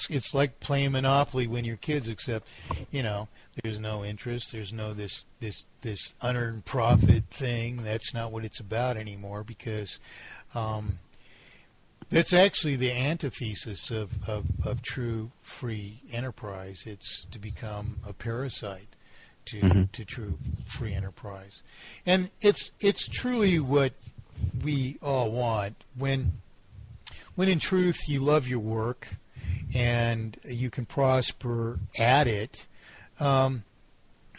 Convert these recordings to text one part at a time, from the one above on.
it's like playing Monopoly when you're kids, except, there's no interest, there's no this unearned profit thing. That's not what it's about anymore, because that's actually the antithesis of true free enterprise. It's to become a parasite to true free enterprise. And it's truly what we all want, when in truth you love your work and you can prosper at it.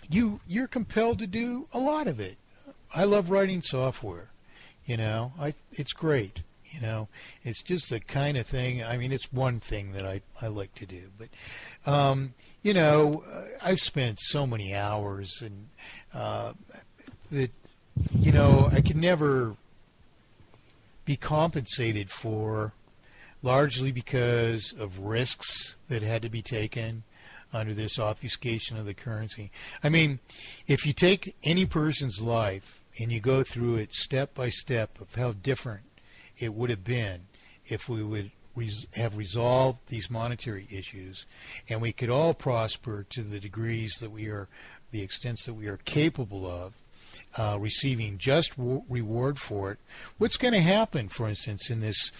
You're compelled to do a lot of it. I love writing software. It's great. It's just the kind of thing. I mean, it's one thing that I like to do, but I've spent so many hours, and that I could never be compensated for, largely because of risks that had to be taken under this obfuscation of the currency. I mean, if you take any person's life and you go through it step by step of how different it would have been if we would have resolved these monetary issues, and we could all prosper to the degrees that the extents that we are capable of, receiving just reward for it. What's going to happen, for instance, in this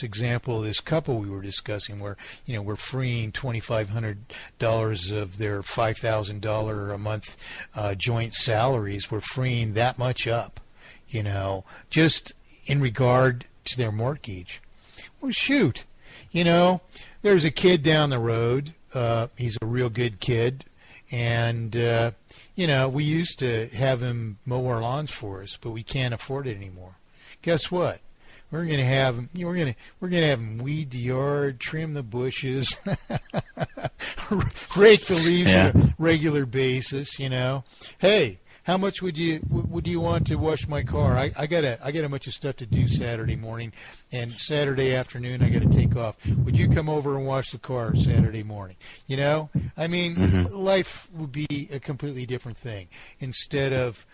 example, this couple we were discussing, where we're freeing $2,500 of their $5,000 a month joint salaries. We're freeing that much up, just in regard to their mortgage. Well, shoot, there's a kid down the road. He's a real good kid, and we used to have him mow our lawns for us, but we can't afford it anymore. Guess what? We're going to have him. We're going to have him weed the yard, trim the bushes, rake the leaves on a regular basis. Hey, how much would you want to wash my car? I got a bunch of stuff to do Saturday morning, and Saturday afternoon I got to take off. Would you come over and wash the car Saturday morning? I mean, life would be a completely different thing. Instead of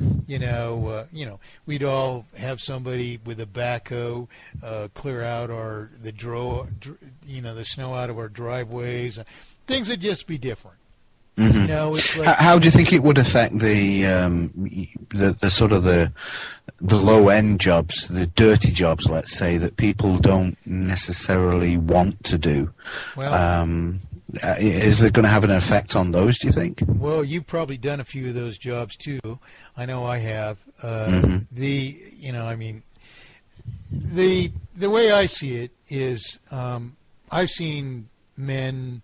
we'd all have somebody with a backhoe clear out the snow out of our driveways. Things would just be different. It's like, how do you think it would affect the sort of the low end jobs, the dirty jobs, let's say, that people don't necessarily want to do? Well, is it going to have an effect on those, do you think? Well, you've probably done a few of those jobs too. I know I have. The way I see it is, I've seen men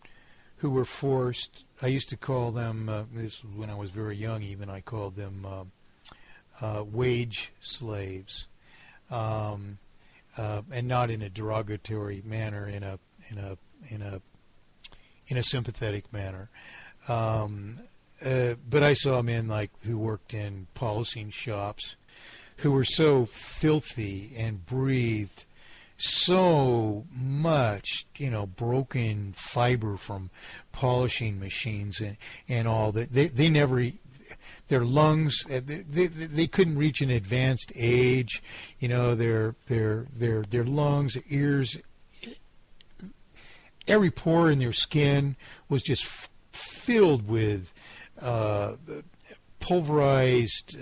who were forced. I used to call them, this was when I was very young even, I called them wage slaves, and not in a derogatory manner, in a sympathetic manner. But I saw men who worked in polishing shops, who were so filthy and breathed so much, broken fiber from polishing machines and all that. They never, their lungs, they couldn't reach an advanced age. Their lungs, ears, every pore in their skin was just filled with pulverized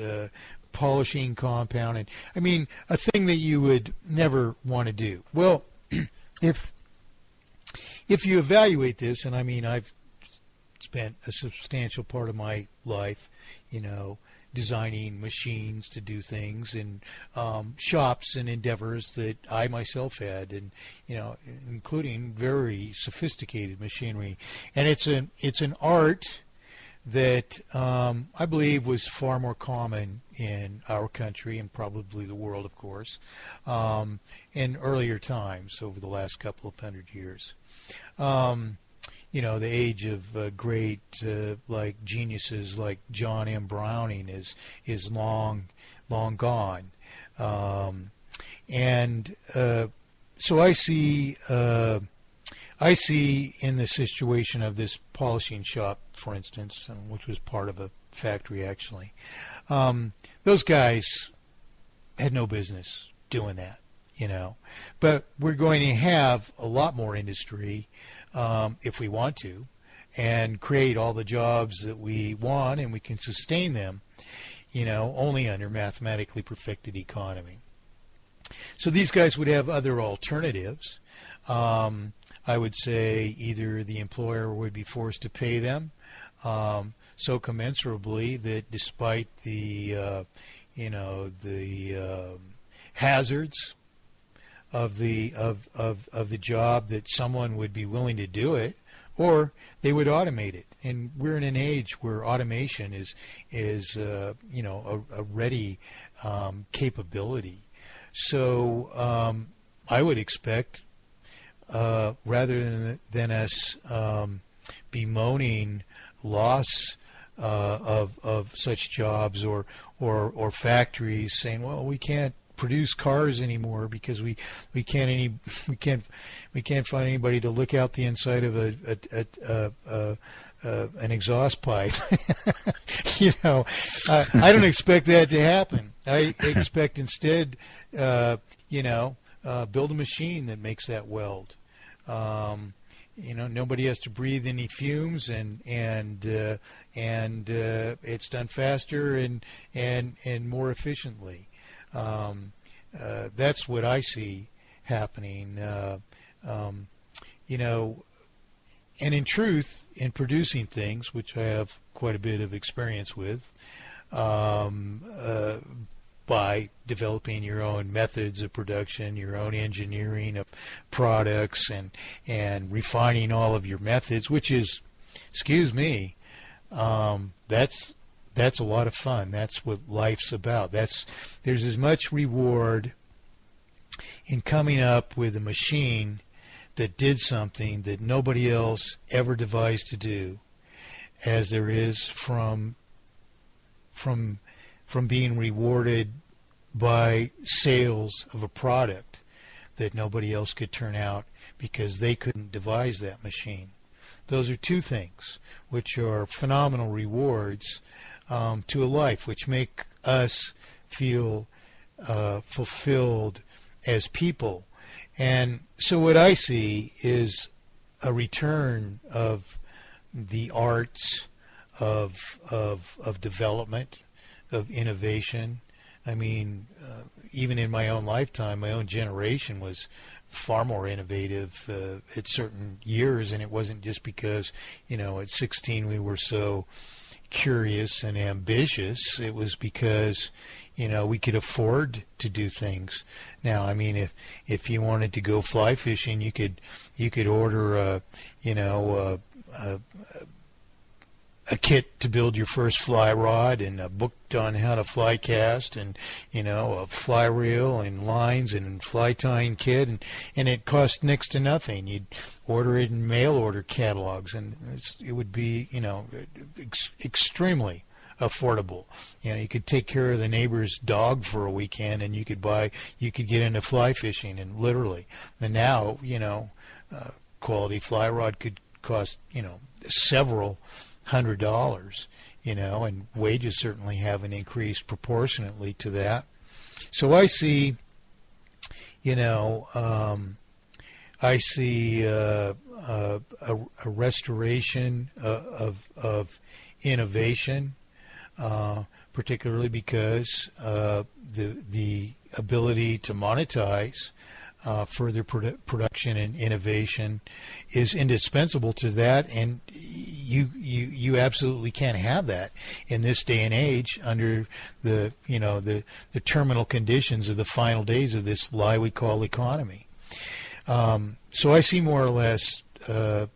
polishing compound, and I mean, a thing that you would never want to do. Well, if you evaluate this, and I mean, I've spent a substantial part of my life, designing machines to do things, and shops and endeavors that I myself had, and including very sophisticated machinery, and it's an art that I believe was far more common in our country, and probably the world, of course, in earlier times over the last couple of hundred years. The age of great geniuses like John M. Browning is long gone, and so I see in the situation of this polishing shop, for instance, which was part of a factory actually, those guys had no business doing that. But we're going to have a lot more industry if we want to, and create all the jobs that we want, and we can sustain them, only under mathematically perfected economy. So these guys would have other alternatives. I would say either the employer would be forced to pay them so commensurably that despite the hazards of the job, that someone would be willing to do it, or they would automate it. And we're in an age where automation is a ready capability. So I would expect, rather than us bemoaning loss of such jobs, or factories saying, well, we can't produce cars anymore because we can't find anybody to look out the inside of an exhaust pipe. I don't expect that to happen. I expect instead, build a machine that makes that weld. Nobody has to breathe any fumes, and it's done faster and more efficiently. That's what I see happening. And in truth, in producing things, which I have quite a bit of experience with, by developing your own methods of production, your own engineering of products, and refining all of your methods, which is, that's a lot of fun. That's what life's about. There's as much reward in coming up with a machine that did something that nobody else ever devised to do as there is from being rewarded by sales of a product that nobody else could turn out because they couldn't devise that machine. Those are two things which are phenomenal rewards to a life, which make us feel fulfilled as people. And so what I see is a return of the arts of development, of innovation. I mean, even in my own lifetime, my own generation was far more innovative at certain years, and it wasn't just because, at 16 we were so curious and ambitious. It was because, we could afford to do things. Now, I mean, if you wanted to go fly fishing, you could order a kit to build your first fly rod, and a book on how to fly cast, and a fly reel and lines and fly tying kit, and it cost next to nothing. You'd order it in mail order catalogs, and it would be extremely affordable. You could take care of the neighbor's dog for a weekend, and you could get into fly fishing, and literally. And now, quality fly rod could cost several $100, and wages certainly haven't increased proportionately to that. So I see, a restoration of innovation, particularly because the ability to monetize further production and innovation is indispensable to that, and you absolutely can't have that in this day and age under the terminal conditions of the final days of this lie we call economy. So I see more or less an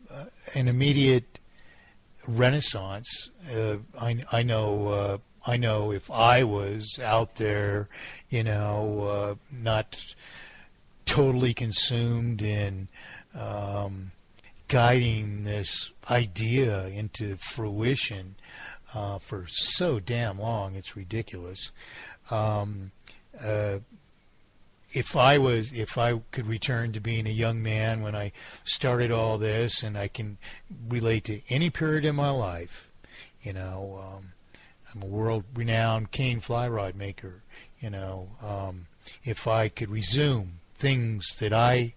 immediate renaissance. I know if I was out there, not totally consumed in guiding this idea into fruition for so damn long, it's ridiculous. If I could return to being a young man when I started all this, and I can relate to any period in my life, I'm a world-renowned cane fly rod maker. If I could resume things that I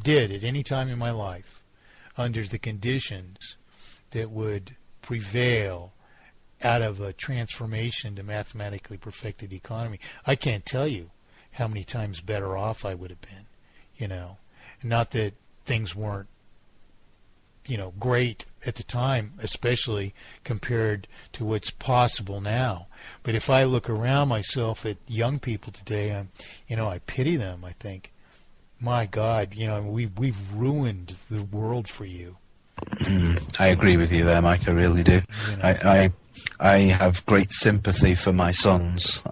did at any time in my life under the conditions that would prevail out of a transformation to mathematically perfected economy, I can't tell you how many times better off I would have been, you know. Not that things weren't, you know, great at the time, especially compared to what's possible now. But if I look around myself at young people today, I pity them. I think, my God, we've ruined the world for you. I agree with you there, Mike. I really do. You know. I have great sympathy for my sons.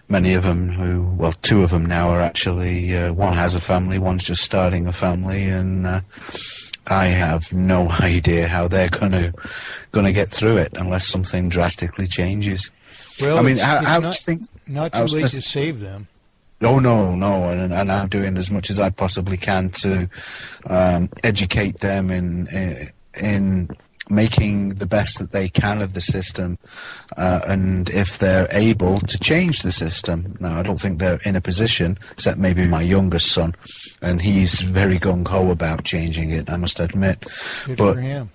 Many of them two of them now are actually, one has a family, one's just starting a family, and I have no idea how they're gonna get through it unless something drastically changes. Well, I mean, it's not too late to save them. Oh no, and I'm doing as much as I possibly can to educate them in making the best that they can of the system, and if they're able to change the system. Now, I don't think they're in a position, except maybe my youngest son, and he's very gung-ho about changing it, I must admit. Good but for him.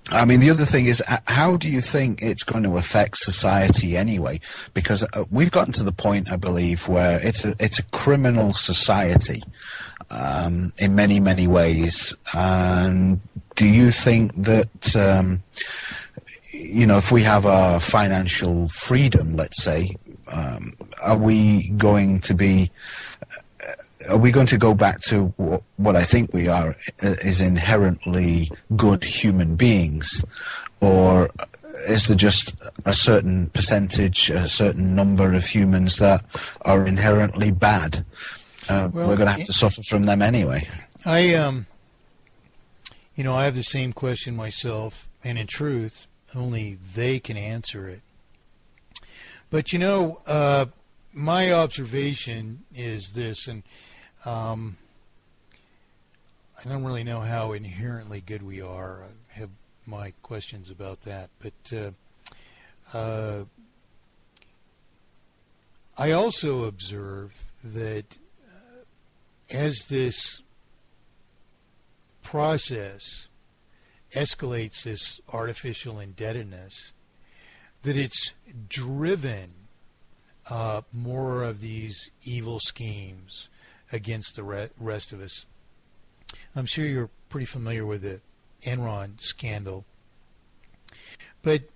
I mean, the other thing is, how do you think it's going to affect society anyway? Because we've gotten to the point, I believe, where it's a criminal society in many, many ways. And do you think that, if we have our financial freedom, let's say, are we going to go back to what I think we are, is inherently good human beings? Or is there just a certain percentage, a certain number of humans that are inherently bad? We're going to have to suffer from them anyway. I have the same question myself, and in truth, only they can answer it. But, my observation is this, and I don't really know how inherently good we are. I have my questions about that. But I also observe that as this process escalates this artificial indebtedness, that it's driven more of these evil schemes against the rest of us. I'm sure you're pretty familiar with the Enron scandal. But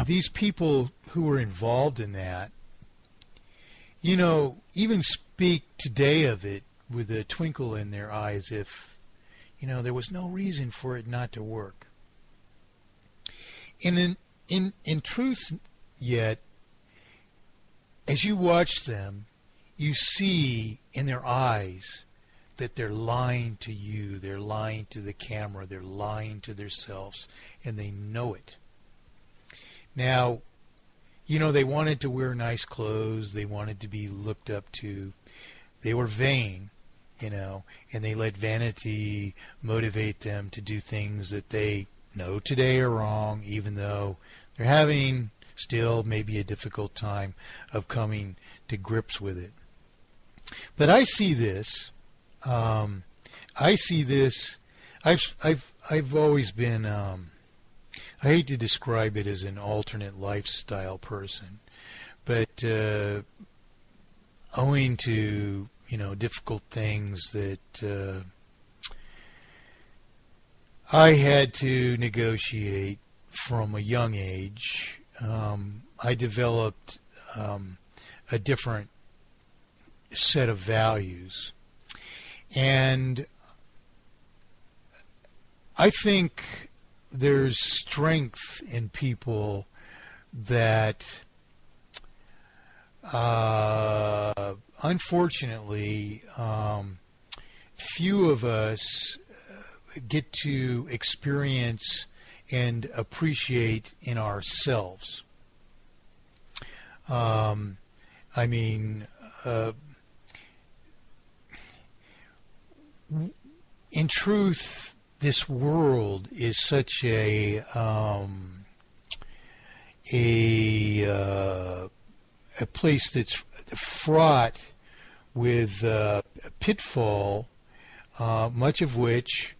these people who were involved in that, even speak today of it with a twinkle in their eye, as if, there was no reason for it not to work. And in truth, yet, as you watch them, you see in their eyes that they're lying to you, they're lying to the camera, they're lying to themselves, and they know it. Now, they wanted to wear nice clothes, they wanted to be looked up to, they were vain, and they let vanity motivate them to do things that they know today are wrong, even though they're having still maybe a difficult time of coming to grips with it. But I see this. I've always been. I hate to describe it as an alternate lifestyle person, but owing to difficult things that I had to negotiate from a young age, I developed a different set of values. And I think there's strength in people that unfortunately few of us get to experience and appreciate in ourselves. In truth, this world is such a place that's fraught with a pitfall, much of which